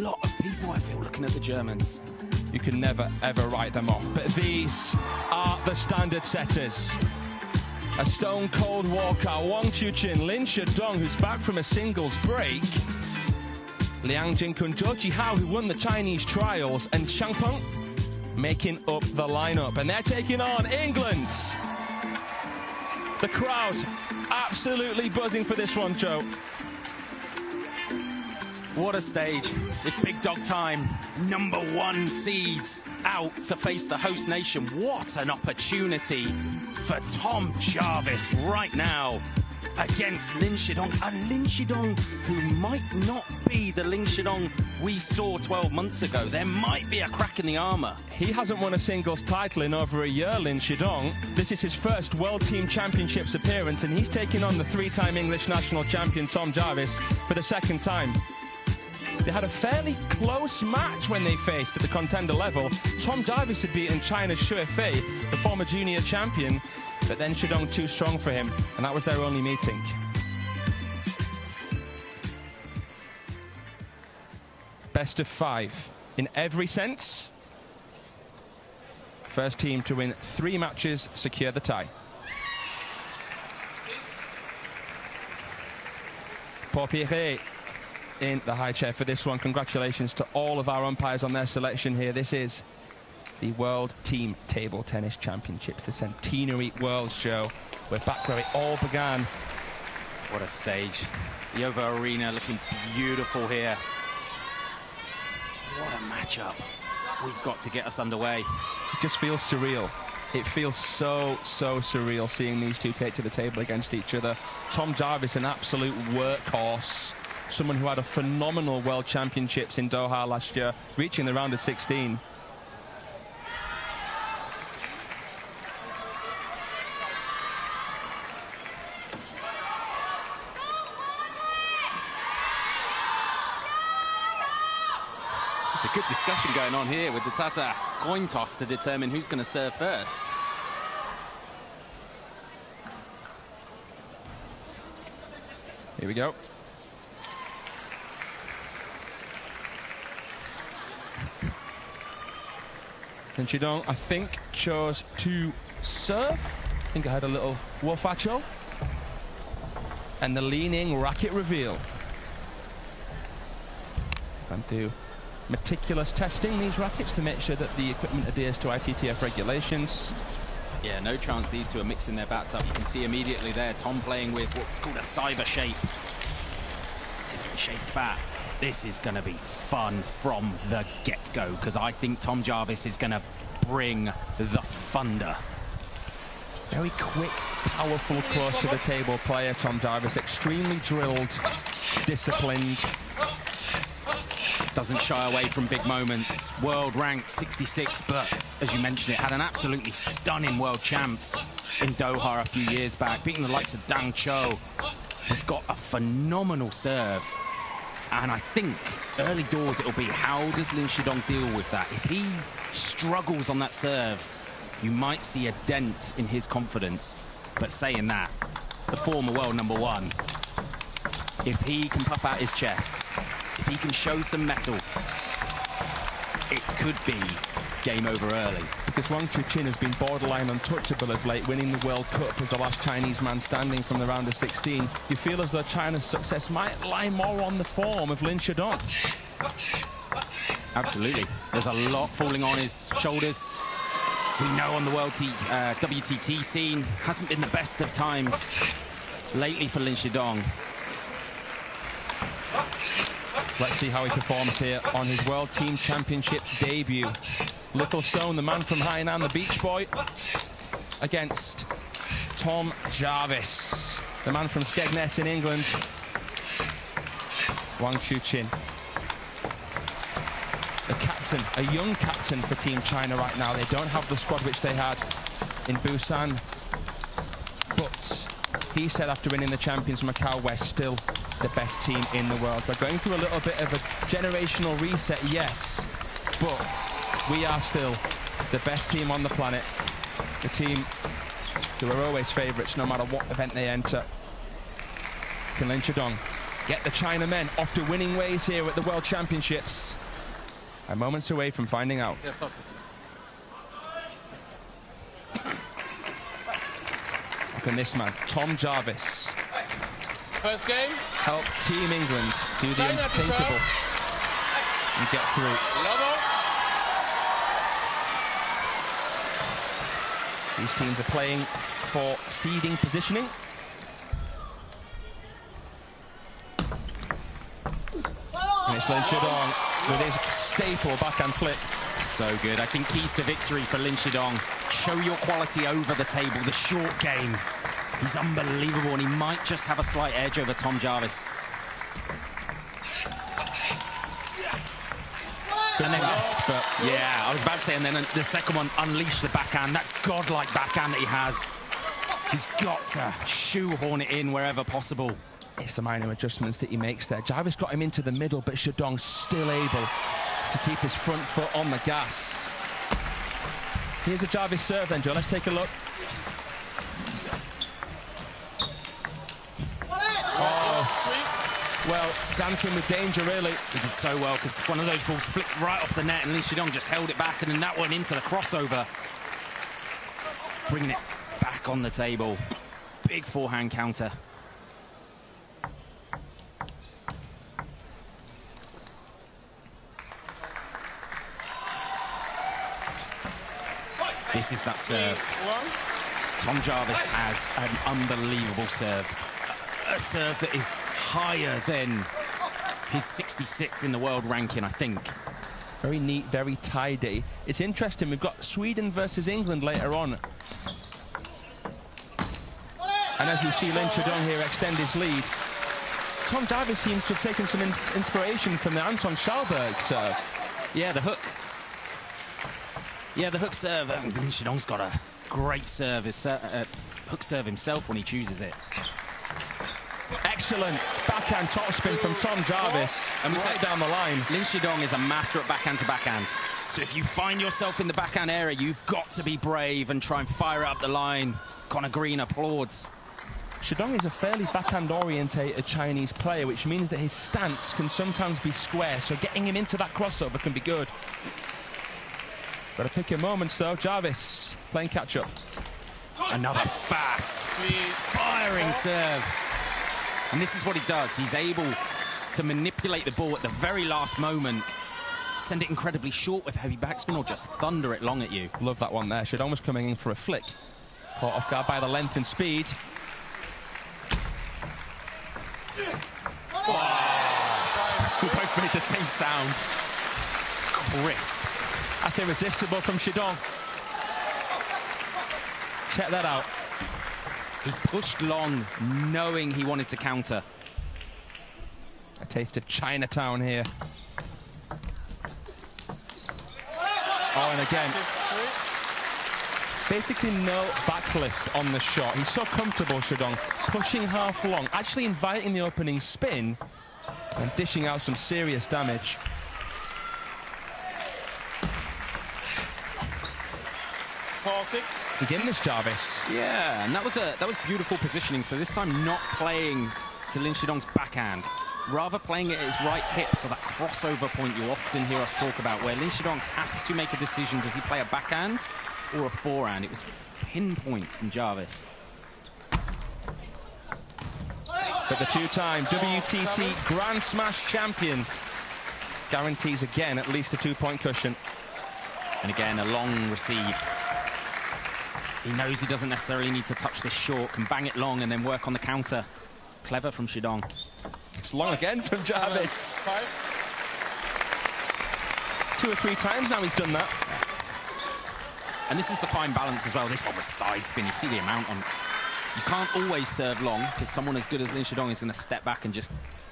lot of people, I feel, looking at the Germans. You can never, ever write them off. But these are the standard setters. A stone-cold walkout. Wang Chuqin, Lin Shidong, who's back from a singles break. Liang Jinkun, Zhou Jihao, who won the Chinese trials, and Xiang Peng making up the lineup. And they're taking on England. The crowd absolutely buzzing for this one, Joe. What a stage. It's big dog time. #1 seeds out to face the host nation. What an opportunity for Tom Jarvis right now against Lin Shidong. A Lin Shidong who might not be the Lin Shidong we saw 12 months ago. There might be a crack in the armour. He hasn't won a singles title in over a year, Lin Shidong. This is his first World Team Championships appearance, and he's taking on the 3-time English national champion Tom Jarvis for the second time. They had a fairly close match when they faced at the contender level. Tom Jarvis had beaten China's Xue Fei, the former junior champion, but then Shidong too strong for him, and that was their only meeting. Best of 5 in every sense. First team to win 3 matches secure the tie. Paul Pierret in the high chair for this one. Congratulations to all of our umpires on their selection here. This is the World Team Table Tennis Championships, the Centenary World Show. We're back where it all began. What a stage. The OVO Arena looking beautiful here. What a matchup. We've got to get us underway. It just feels surreal. It feels so surreal seeing these two take to the table against each other. Tom Jarvis, an absolute workhorse. Someone who had a phenomenal World Championships in Doha last year, reaching the round of 16. It's a good discussion going on here with the Tata coin toss to determine who's going to serve first. Here we go. And Shidong, I think, chose to serve. I think I had a little wolfacho. And the leaning racket reveal. And do meticulous testing these rackets to make sure that the equipment adheres to ITTF regulations. Yeah, no chance these two are mixing their bats up. You can see immediately there Tom playing with what's called a cyber shape. Different shaped bat. This is going to be fun from the get-go, because I think Tom Jarvis is going to bring the thunder. Very quick, powerful, close to the table player, Tom Jarvis. Extremely drilled, disciplined. Doesn't shy away from big moments. World ranked 66, but as you mentioned, it had an absolutely stunning world champs in Doha a few years back, beating the likes of Dang Cho. He's got a phenomenal serve. And I think early doors it'll be, how does Lin Shidong deal with that? If he struggles on that serve, you might see a dent in his confidence. But saying that, the former world #1, if he can puff out his chest, if he can show some mettle, it could be game over early. Because Wang Chuqin has been borderline untouchable of late, winning the World Cup as the last Chinese man standing from the round of 16. You feel as though China's success might lie more on the form of Lin Shidong. Absolutely. There's a lot falling on his shoulders. We know on the World WTT scene, hasn't been the best of times lately for Lin Shidong. Let's see how he performs here on his World Team Championship debut. Little Stone, the man from Hainan, the beach boy, against Tom Jarvis, the man from Skegness in England. Wang Chuqin, the captain, a young captain for Team China right now. They don't have the squad which they had in Busan, but he said after winning the Champions Macau, we're still the best team in the world. We're going through a little bit of a generational reset, yes, but we are still the best team on the planet. The team who are always favourites no matter what event they enter. Can Lin Shidong get the Chinamen off to winning ways here at the World Championships. And moments away from finding out. Look at this man, Tom Jarvis. First game. Help Team England do the unthinkable and get through. These teams are playing for seeding positioning. And it's Lin Shidong with his staple backhand flip. So good. I think keys to victory for Lin Shidong. Show your quality over the table, the short game. He's unbelievable, and he might just have a slight edge over Tom Jarvis. Good and then left, but yeah, I was about to say, and then the second one, unleash the backhand, that godlike backhand that he has. He's got to shoehorn it in wherever possible. It's the minor adjustments that he makes there. Jarvis got him into the middle, but Shidong still able to keep his front foot on the gas. Here's a Jarvis serve then, Joe. Let's take a look. Oh, well, dancing with danger, really. He did so well, because one of those balls flicked right off the net, and Lin Shidong just held it back, and then that one into the crossover. Bringing it back on the table. Big forehand counter. This is that serve. Tom Jarvis has an unbelievable serve. A serve that is higher than his 66th in the world ranking, I think. Very neat, very tidy. It's interesting, we've got Sweden versus England later on. And as we see Lin Shidong here extend his lead, Tom Jarvis seems to have taken some inspiration from the Anton Schallberg serve. Yeah, the hook. Yeah, the hook serve. Lin Shidong's got a great serve. Hook serve himself when he chooses it. Excellent backhand topspin from Tom Jarvis, and we right down the line. Lin Shidong is a master at backhand to backhand. So if you find yourself in the backhand area, you've got to be brave and try and fire it up the line. Connor Green applauds. Shidong is a fairly backhand-orientated Chinese player, which means that his stance can sometimes be square, so getting him into that crossover can be good. Got to pick your moments, though. Jarvis playing catch-up. Another fast, firing serve. And this is what he does. He's able to manipulate the ball at the very last moment, send it incredibly short with heavy backspin, or just thunder it long at you. Love that one there. Shidong was coming in for a flick. Caught off guard by the length and speed. Wow. We both made the same sound. Crisp. That's irresistible from Shidong. Check that out. He pushed long, knowing he wanted to counter. A taste of Chinatown here. Oh, and again, basically no backlift on the shot. He's so comfortable, Shidong, pushing half long, actually inviting the opening spin and dishing out some serious damage. He's in this, Jarvis. Yeah, and that was beautiful positioning. So this time not playing to Lin Shidong's backhand, rather playing it at his right hip, so that crossover point you often hear us talk about, where Lin Shidong has to make a decision. Does he play a backhand or a forehand? It was pinpoint from Jarvis. But the two-time WTT Grand Smash champion guarantees again at least a 2-point cushion. And again, a long receive. He knows he doesn't necessarily need to touch this short, can bang it long and then work on the counter. Clever from Shidong. It's long again from Jarvis. 2 or 3 times now he's done that. And this is the fine balance as well. This one was side spin. You see the amount on. You can't always serve long, because someone as good as Lin Shidong is going to step back and just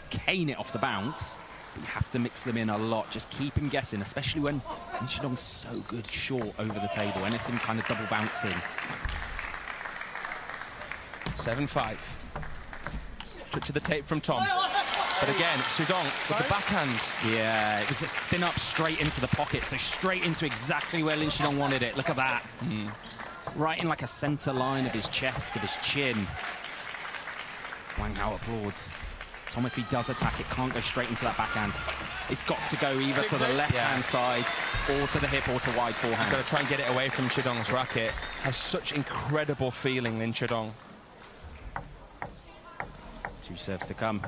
cane it off the bounce. But you have to mix them in a lot. Just keep him guessing, especially when Lin Shidong's so good short over the table. Anything kind of double bouncing. 7-5. Touch of the tape from Tom. But again, Shidong with the backhand. Yeah, it was a spin up straight into the pocket, so straight into exactly where Lin Shidong wanted it. Look at that. Right in like a center line of his chest, of his chin. Wang Hao applauds. Tom, if he does attack, it can't go straight into that backhand. It's got to go either to the left-hand side or to the hip or to wide forehand. He's got to try and get it away from Shidong's racket. Has such incredible feeling, Lin Shidong. 2 serves to come.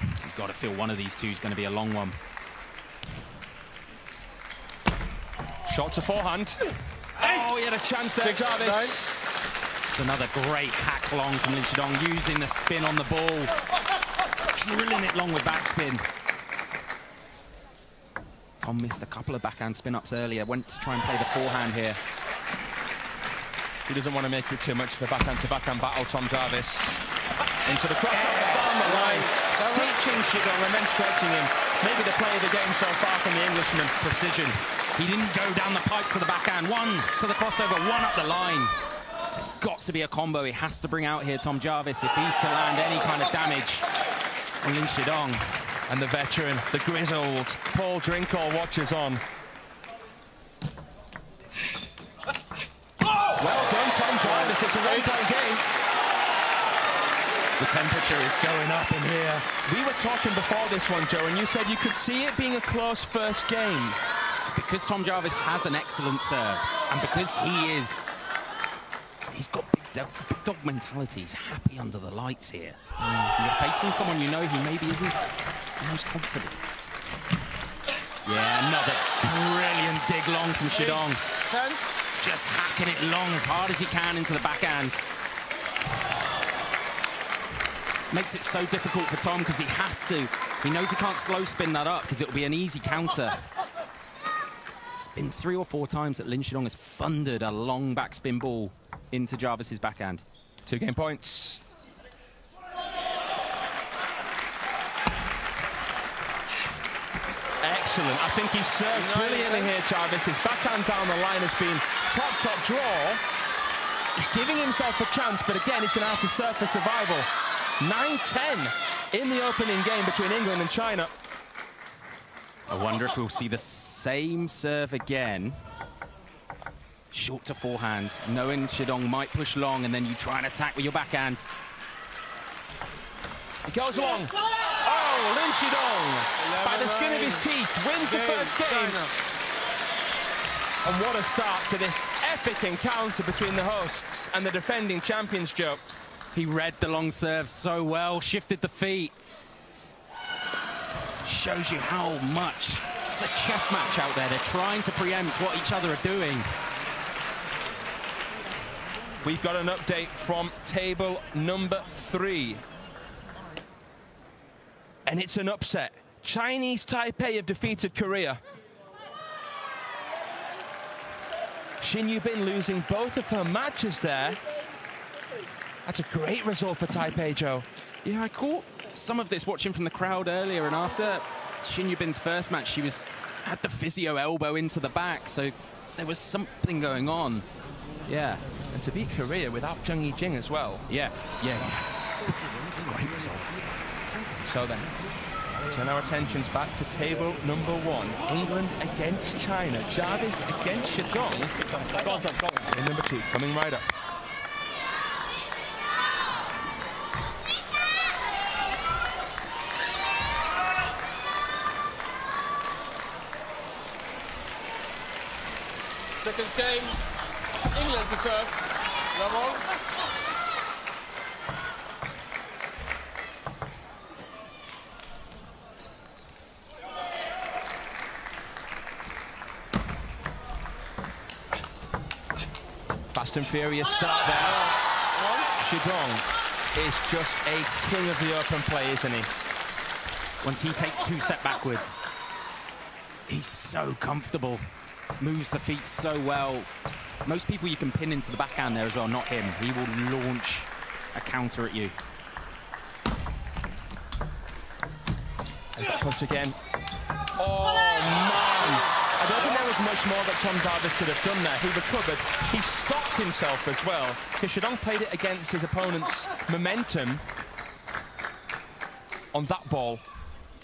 You've got to feel one of these two is going to be a long one. Shot to forehand. Oh, he had a chance there, Jarvis. It's another great hack long from Lin Shidong, using the spin on the ball, drilling it long with backspin. Tom missed a couple of backhand spin-ups earlier, went to try and play the forehand here. He doesn't want to make it too much of a backhand-to-backhand battle, Tom Jarvis. Into the crossover, down the line, stitching Shidong and then stretching him. Maybe the play of the game so far from the Englishman. Precision. He didn't go down the pipe to the backhand. One to the crossover, one up the line. It's got to be a combo he has to bring out here, Tom Jarvis, if he's to land any kind of damage on Lin Shidong. And the veteran, the grizzled Paul Drinkall watches on. Well done, Tom Jarvis. It's a one-point game. The temperature is going up in here. We were talking before this one, Joe, and you said you could see it being a close first game. Because Tom Jarvis has an excellent serve, and because he's got big dog mentality. He's happy under the lights here. You're facing someone you know who maybe isn't the most confident. Yeah, another brilliant dig long from Shidong. Just hacking it long as hard as he can into the backhand. Makes it so difficult for Tom because he has to. He knows he can't slow spin that up because it'll be an easy counter. It's been 3 or 4 times that Lin Shidong has thundered a long backspin ball into Jarvis's backhand. 2 game points. Excellent. I think he served brilliantly here, Jarvis. His backhand down the line has been top draw. He's giving himself a chance, but again, he's going to have to serve for survival. 9-10 in the opening game between England and China. I wonder if we'll see the same serve again. Short to forehand, knowing Shidong might push long, and then you try and attack with your backhand. He goes long. Oh, Lin Shidong, by the skin of his teeth, wins the first game. And what a start to this epic encounter between the hosts and the defending champions, Joe. He read the long serve so well, shifted the feet. Shows you how much it's a chess match out there. They're trying to preempt what each other are doing. We've got an update from table number 3. And it's an upset. Chinese Taipei have defeated Korea. Xin Yubin losing both of her matches there. That's a great result for Taipei, Joe. Yeah, I caught some of this watching from the crowd earlier, and after Xin Yubin's first match, she had the physio elbow into the back, so there was something going on. Yeah. And to beat Korea without Zheng Yijing as well. Yeah. It's a great result. So then, turn our attentions back to table number 1. England against China. Jarvis against Shidong. In number 2, coming right up. Second game, England to serve. Level. Fast and furious start there. Shidong is just a king of the open play, isn't he? Once he takes 2 steps backwards, he's so comfortable. Moves the feet so well. Most people you can pin into the backhand there as well, not him. He will launch a counter at you. There's the punch again. Oh, man. I don't think there was much more that Tom Jarvis could have done there. He recovered. He stopped himself as well. Because Shidong played it against his opponent's momentum on that ball.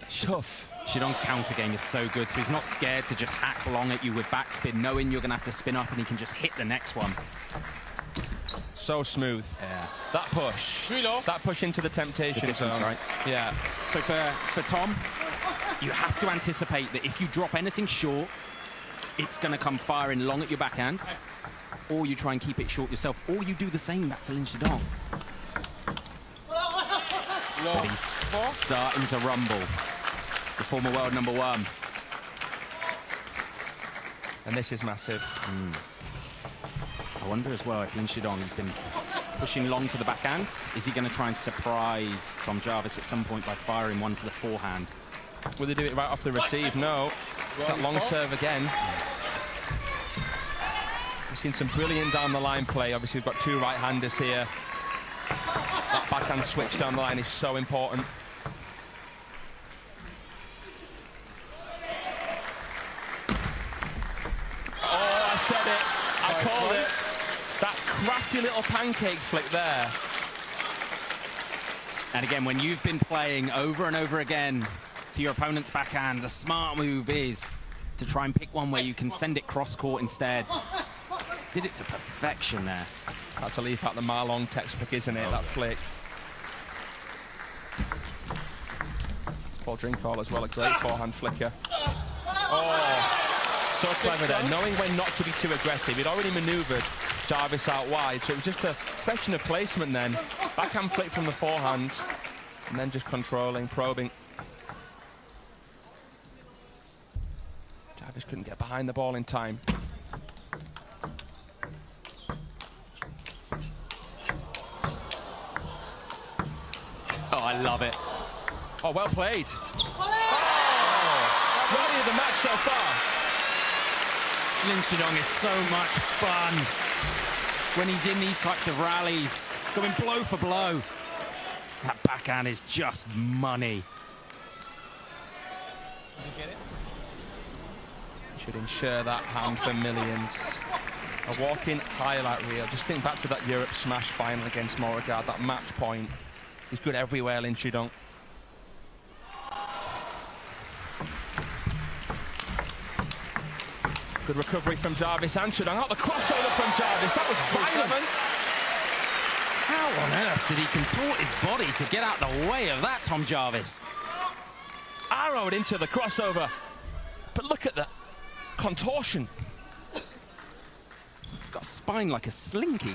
Tough. Shidong's counter game is so good, so he's not scared to just hack long at you with backspin, knowing you're going to have to spin up and he can just hit the next one. So smooth. Yeah. That push into the temptation zone. Right? Yeah. So for Tom, you have to anticipate that if you drop anything short, it's going to come firing long at your backhand, or you try and keep it short yourself, or you do the same back to Lin Shidong. But he's starting to rumble, the former world #1. And this is massive. I wonder as well if Lin Shidong has been pushing long to the backhand. Is he going to try and surprise Tom Jarvis at some point by firing one to the forehand? Will they do it right off the receive? No. It's that long serve again. We've seen some brilliant down the line play. Obviously, we've got two right-handers here. That backhand switch down the line is so important. Oh, I said it. I called it. That crafty little pancake flick there. And again, when you've been playing over and over again to your opponent's backhand, the smart move is to try and pick one where you can send it cross-court instead. Did it to perfection there. That's a leaf out the Marlon textbook, isn't it, that flick? Paul Drinkall as well, a great forehand flicker. Oh, so clever there, knowing when not to be too aggressive. He'd already manoeuvred Jarvis out wide, so it was just a question of placement then. Backhand flick from the forehand, and then just controlling, probing. Jarvis couldn't get behind the ball in time. Oh, I love it. Oh, well played. Oh, rally of the match so far. Lin Shidong is so much fun when he's in these types of rallies, going blow for blow. That backhand is just money. Should ensure that hand for millions. A walk-in highlight reel. Just think back to that Europe Smash final against Morigard, that match point. He's good everywhere, Lin Shidong. Good recovery from Jarvis and Shidong. Out the crossover from Jarvis. That was violence. How on earth did he contort his body to get out the way of that, Tom Jarvis? Arrowed into the crossover. But look at the contortion. It's got a spine like a slinky.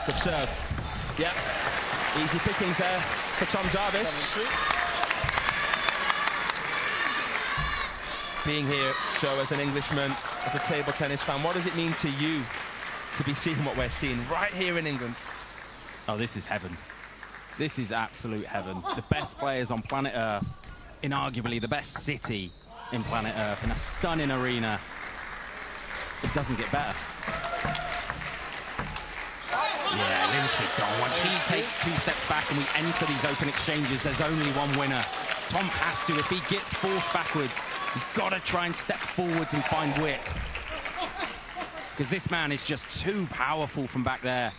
Good serve. Yeah. Easy pickings there for Tom Jarvis. Being here, Joe, as an Englishman, as a table tennis fan, what does it mean to you to be seeing what we're seeing right here in England? Oh, this is heaven. This is absolute heaven. The best players on planet Earth, in arguably the best city in planet Earth, in a stunning arena. It doesn't get better. Yeah, Lin Shidong, once he takes 2 steps back and we enter these open exchanges, there's only one winner. Tom has to, if he gets forced backwards, he's got to try and step forwards and find width. Because this man is just too powerful from back there.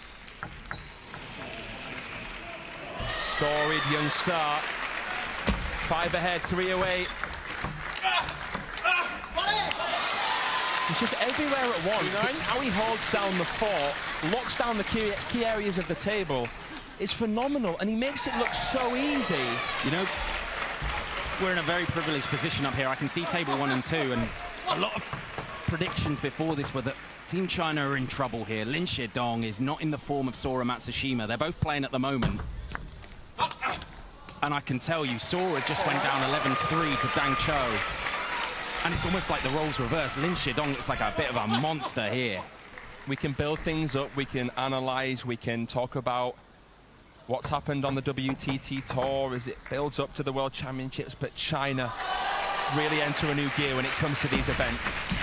Storied young start. 5 ahead, 3 away. He's just everywhere at once. It's how he holds down the fort, locks down the key areas of the table. It's phenomenal, and he makes it look so easy. You know, we're in a very privileged position up here. I can see table 1 and 2, and a lot of predictions before this were that Team China are in trouble here. Lin Shidong is not in the form of Sora Matsushima. They're both playing at the moment. And I can tell you, Sora just went down 11-3 to Dang Cho. And it's almost like the roles reversed. Lin Shidong looks like a bit of a monster here. We can build things up, we can analyze, we can talk about what's happened on the WTT Tour as it builds up to the World Championships, but China really enter a new gear when it comes to these events.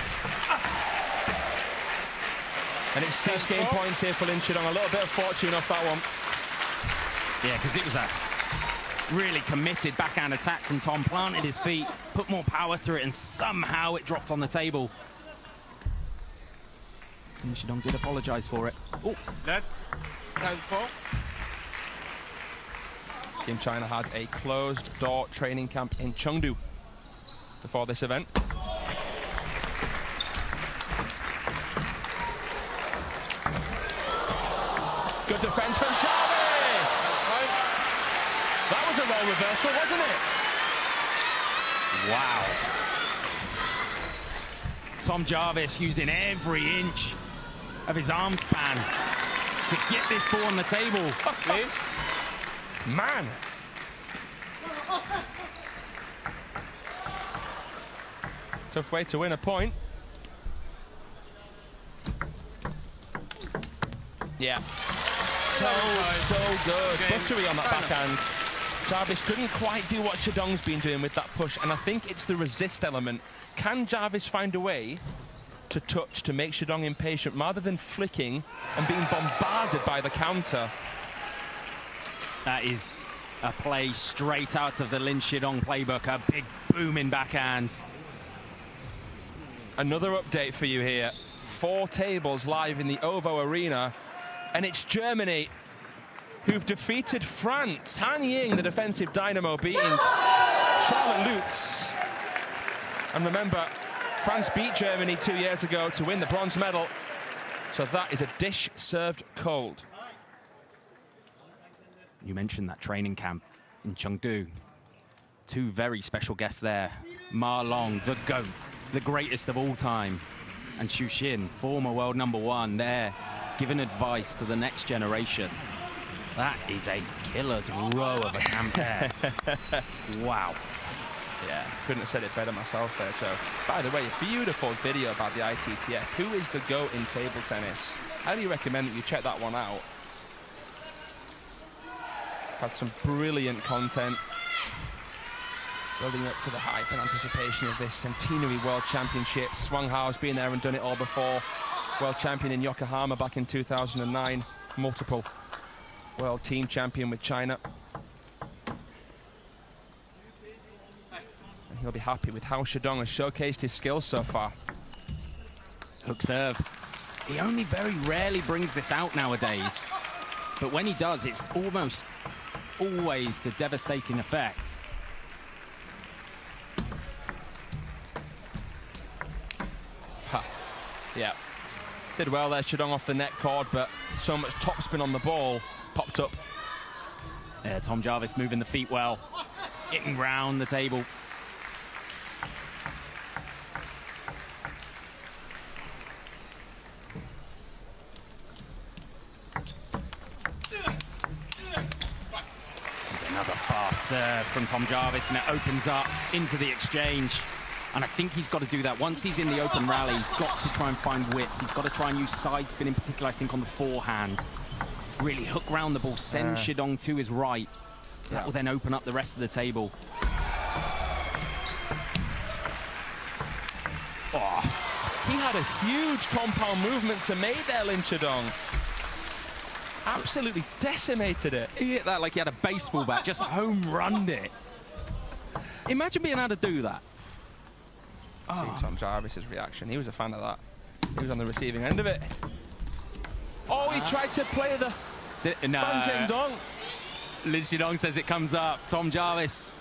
And it's 6 game points here for Lin Shidong. A little bit of fortune off that one. Yeah, because it was a really committed backhand attack from Tom. Planted his feet, put more power through it, and somehow it dropped on the table. Lin Shidong did apologize for it. Oh, That 10-4. Team China had a closed-door training camp in Chengdu before this event. Good defense from Jarvis! That was a role reversal, wasn't it? Wow. Tom Jarvis using every inch of his arm span to get this ball on the table. Please. Man. Tough way to win a point. Yeah. So good. Buttery on that backhand. Jarvis couldn't quite do what Shidong's been doing with that push, and I think it's the resist element. Can Jarvis find a way to touch to make Shidong impatient rather than flicking and being bombarded by the counter? That is a play straight out of the Lin Shidong playbook. A big booming backhand. Another update for you here. 4 tables live in the OVO Arena, and it's Germany who've defeated France. Han Ying, the defensive dynamo, beating Charlotte Lutz. And remember, France beat Germany 2 years ago to win the bronze medal. So that is a dish served cold. You mentioned that training camp in Chengdu. 2 very special guests there. Ma Long, the GOAT, the greatest of all time. And Xu Xin, former world #1 there, giving advice to the next generation. That is a killer's row of a camp there. Wow. Yeah, couldn't have said it better myself there, Joe. By the way, a beautiful video about the ITTF. Who is the GOAT in table tennis? Highly recommend that you check that one out. Had some brilliant content building up to the hype and anticipation of this centenary World Championship. Swang Hao's been there and done it all before. World champion in Yokohama back in 2009. Multiple world team champion with China. And he'll be happy with how Shidong has showcased his skills so far. Hook serve. He only very rarely brings this out nowadays. But when he does, it's almost always to devastating effect. Ha. Yeah. Did well there, Shidong off the net cord, but so much topspin on the ball popped up. Yeah, Tom Jarvis moving the feet well, hitting round the table. There's another fast serve from Tom Jarvis, and it opens up into the exchange. And I think he's got to do that. Once he's in the open rally, he's got to try and find width. He's got to try and use side spin in particular, I think, on the forehand. Really hook round the ball, send Shidong to his right. Yeah. That will then open up the rest of the table. Oh, he had a huge compound movement to make there, Lin Shidong. Absolutely decimated it. He hit that like he had a baseball bat, just home-runned it. Imagine being able to do that. See Tom Jarvis's reaction. He was a fan of that. He was on the receiving end of it. Oh, he tried to play the Fan Zhendong. Lin Shidong says it comes up. Tom Jarvis.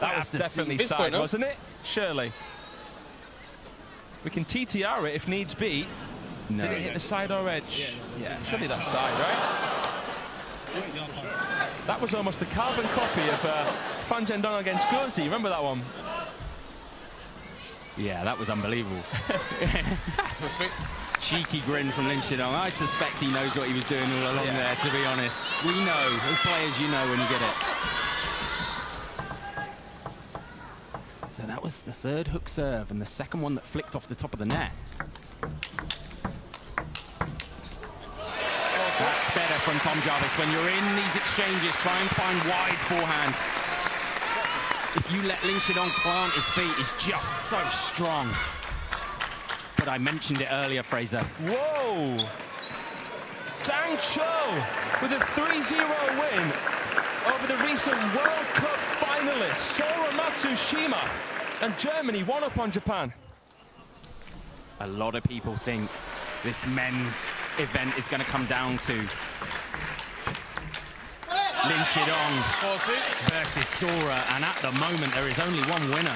That was definitely side, wasn't it? Surely. We can TTR it if needs be. No. Did it hit the side or edge? Yeah, surely that's side, right? That was almost a carbon copy of Fan Zhendong against Guozi. Remember that one? Yeah, that was unbelievable. Cheeky grin from Lin Shidong. I suspect he knows what he was doing all along there, to be honest. We know, as players, you know when you get it. So that was the 3rd hook serve and the 2nd one that flicked off the top of the net. That's better from Tom Jarvis. When you're in these exchanges, try and find wide forehand. If you let Lin Shidong plant his feet, he's just so strong. But I mentioned it earlier, Fraser. Whoa! Dang Cho with a 3-0 win over the recent World Cup finalists, Sora Matsushima, and Germany 1-up on Japan. A lot of people think this men's event is going to come down to Lin Shidong versus Sora, and at the moment there is only one winner.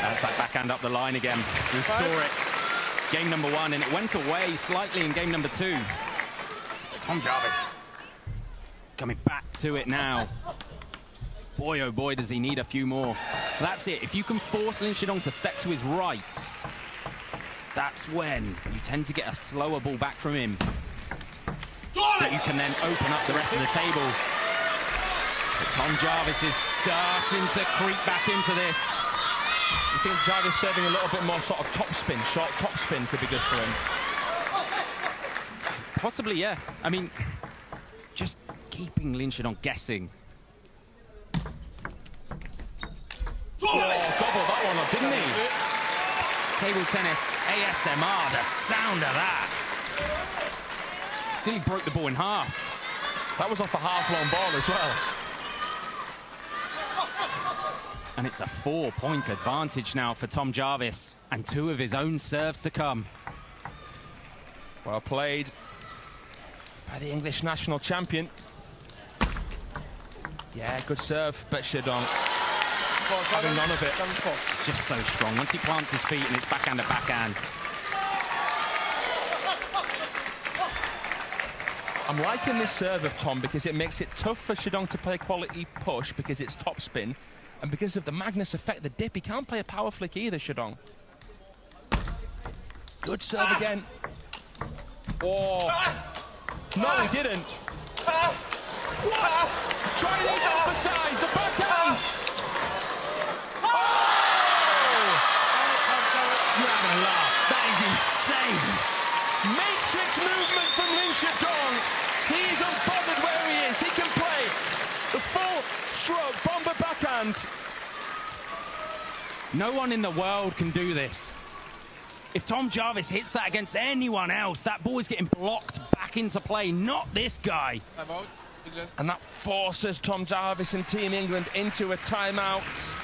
That's that backhand up the line again. We saw it game number 1, and it went away slightly in game number 2. Tom Jarvis coming back to it now. Boy, oh boy, does he need a few more. That's it. If you can force Lin Shidong to step to his right, that's when you tend to get a slower ball back from him. But you can then open up the rest of the table. But Tom Jarvis is starting to creep back into this. You think Jarvis serving a little bit more sort of topspin, short topspin could be good for him? Possibly, yeah. I mean, just keeping Lin Shidong guessing. Oh, gobbled that one up, didn't he? Table tennis, ASMR, the sound of that. I think he broke the ball in half. That was off a half-long ball as well. And it's a 4-point advantage now for Tom Jarvis, and 2 of his own serves to come. Well played by the English national champion. Yeah, good serve, but Shidong having none of it. It's just so strong. Once he plants his feet and it's backhand to backhand. I'm liking this serve of Tom because it makes it tough for Shidong to play quality push because it's topspin. And because of the Magnus effect, the dip, he can't play a power flick either, Shidong. Good serve again. Oh. No, he didn't. What? Trying to emphasize the backhands. Oh! You're having a laugh. That is insane. Matrix movement from Lin Shidong. He is unbothered where he is. He can play the full stroke bomber backhand. No one in the world can do this. If Tom Jarvis hits that against anyone else, that ball is getting blocked back into play, not this guy. And that forces Tom Jarvis and Team England into a timeout,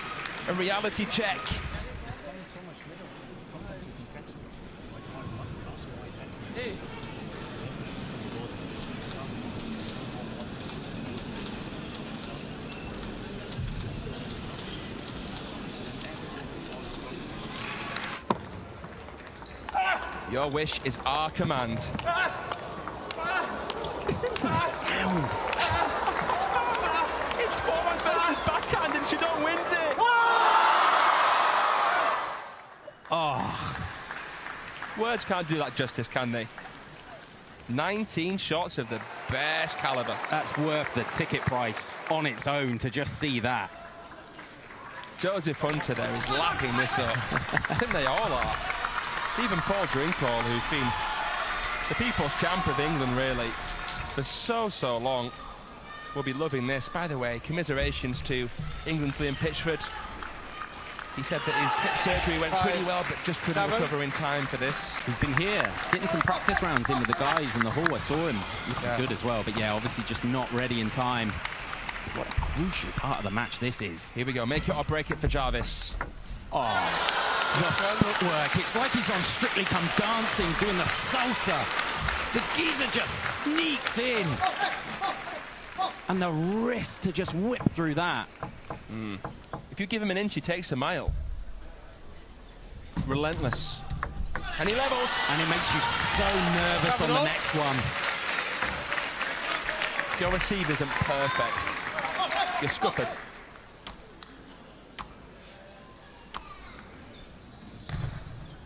a reality check. Your wish is our command. Listen to the sound. It's forward versus backhand and Shidong wins it. Oh. Words can't do that justice, can they? 19 shots of the best caliber. That's worth the ticket price on its own to just see that. Joseph Hunter there is lapping this up. I think they all are. Even Paul Drinkall, who's been the people's champ of England, really, for so long, will be loving this. By the way, commiserations to England's Liam Pitchford. He said that his hip surgery went pretty well, but just couldn't recover in time for this. He's been here, getting some practice rounds in with the guys in the hall. I saw him looking good as well, but yeah, obviously just not ready in time. What a crucial part of the match this is. Here we go, make it or break it for Jarvis. Oh, the footwork. It's like he's on Strictly Come Dancing, doing the salsa. The geezer just sneaks in. And the wrist to just whip through that. If you give him an inch, he takes a mile. Relentless. And he levels. And it makes you so nervous on the next one. Your receive isn't perfect. You're scuppered.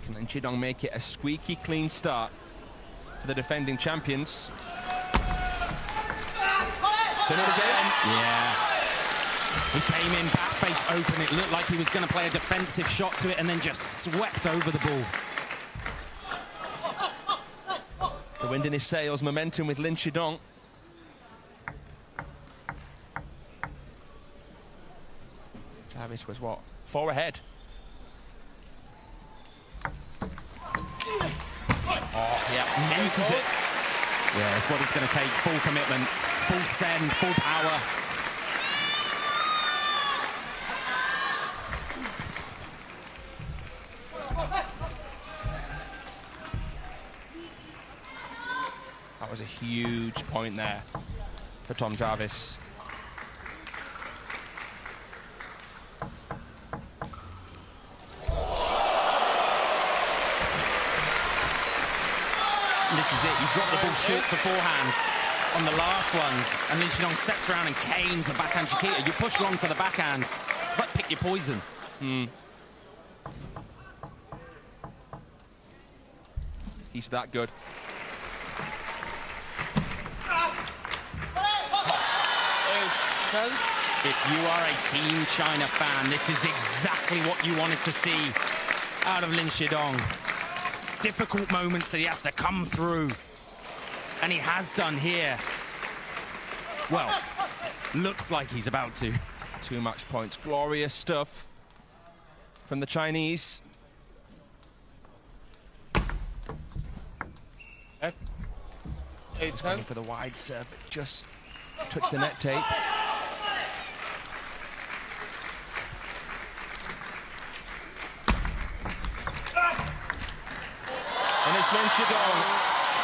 Can Lin Shidong make it a squeaky clean start for the defending champions? Done it again. Yeah. He came in back face open. It looked like he was going to play a defensive shot to it and then just swept over the ball. The wind in his sails, momentum with Lin Shidong. Jarvis was what? 4 ahead. Oh, yeah, minces it. Yeah, it's what it's going to take. Full commitment, Full send, full power. That was a huge point there for Tom Jarvis. This is it. You drop the ball short to forehand on the last ones, and Lin Shidong steps around and canes a backhand Chiquita. You push long to the backhand. It's like pick your poison. He's that good. If you are a Team China fan, this is exactly what you wanted to see out of Lin Shidong. Difficult moments that he has to come through, and he has done here. Well, looks like he's about to. 2 match points. Glorious stuff from the Chinese. He's going for the wide serve, but just touched the net tape. And it's Lin Shidong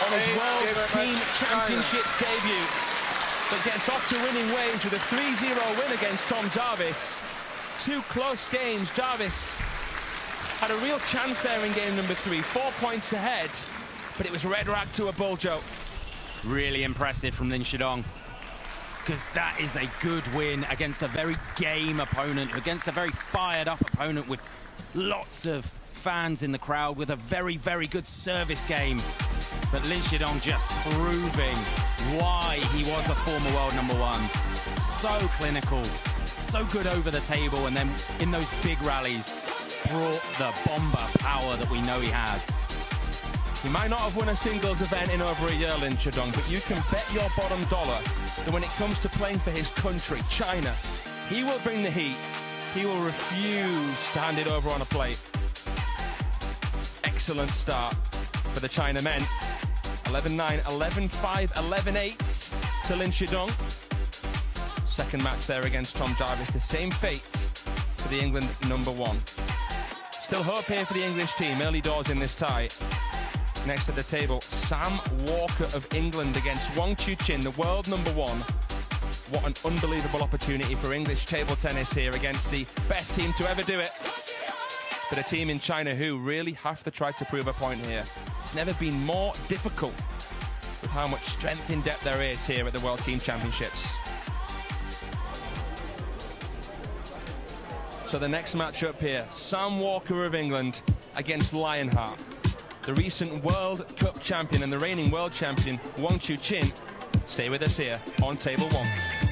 on his World Team Championships debut that gets off to winning ways with a 3-0 win against Tom Jarvis. 2 close games. Jarvis had a real chance there in game number 3, 4 points ahead, but it was red rack to a Buljo. Really impressive from Lin Shidong, because that is a good win against a very game opponent, against a very fired up opponent with lots of fans in the crowd, with a very, very good service game. But Lin Shidong just proving why he was a former world #1. So clinical, so good over the table, and then in those big rallies brought the bomber power that we know he has. He might not have won a singles event in over a year, Lin Shidong, but you can bet your bottom dollar that when it comes to playing for his country, China, he will bring the heat. He will refuse to hand it over on a plate. Excellent start for the China men. 11-9, 11-5, 11-8 to Lin Shidong. Second match there against Tom Jarvis. The same fate for the England #1. Still hope here for the English team. Early doors in this tie. Next to the table, Sam Walker of England against Wang Chuqin, the world #1. What an unbelievable opportunity for English table tennis here against the best team to ever do it. But a team in China who really have to try to prove a point here. It's never been more difficult with how much strength in depth there is here at the World Team Championships. So the next matchup here, Sam Walker of England against Lionheart. The recent World Cup champion and the reigning world champion, Wang Chuqin. Stay with us here on Table 1.